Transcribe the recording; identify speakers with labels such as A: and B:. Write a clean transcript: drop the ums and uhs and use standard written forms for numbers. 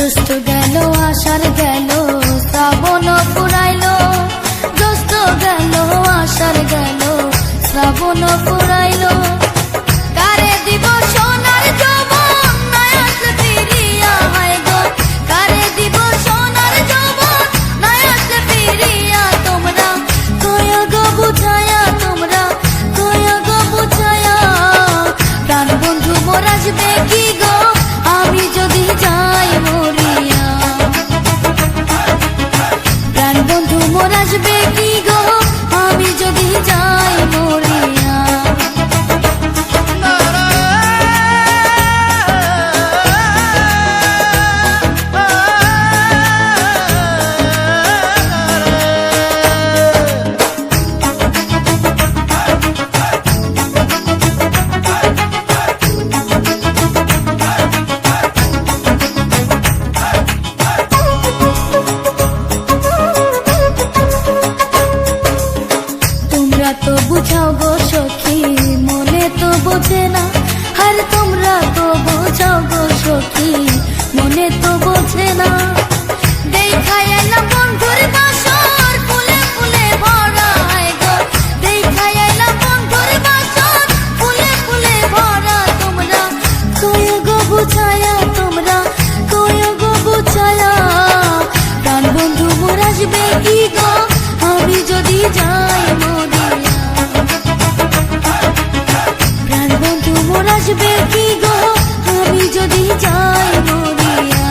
A: জ্যৈষ্ঠ গেল আষাঢ় গেল শ্রাবণ ফুরাইল, জ্যৈষ্ঠ গেল আষাঢ় গেল শ্রাবণ ফুরাইল। কারে দিব সোনার যৌবন নাই আসলে ফিরিয়া, হায় গো কারে দিব সোনার যৌবন নাই আসলে ফিরিয়া। তোমরা কয়া গো বুঝায়া, তোমরা কয়া গো বুঝায়া, প্রাণ বন্ধু মোর আসবে কি গো আমি যদি যাই মরিয়া। প্রাণ বন্ধু মোর আসবে কি গো আমি যদি যাই মরিয়া। তো বুঝাও গো সখী মনে তো বোঝে না, আর তোমরা তো বোঝাও গো সখী মনে তো বোঝে না। দেখাই এলাম বন্ধুর বাসর ফুলে ফুলে ভরা, গো দেখাই এলাম বন্ধুর বাসর ফুলে ফুলে ভরা। তোমরা কয় গো বুঝায়া, তোমরা কয় গো বুঝায়া, প্রাণ বন্ধু মোর আসবে কি গো আমি যদি যাই মরিয়া। প্রাণ বন্ধু মোর আসবে কি গো